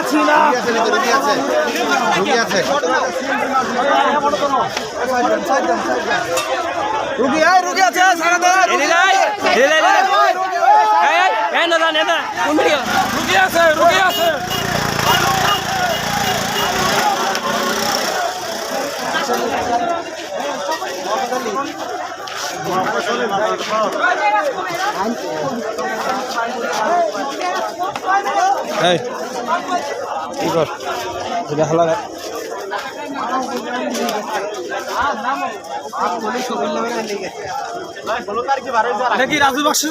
পাচ্ছি না। রুগী আছে রুগী আছে। এই কি কর এটা হালা নাকি রাজু বাক্স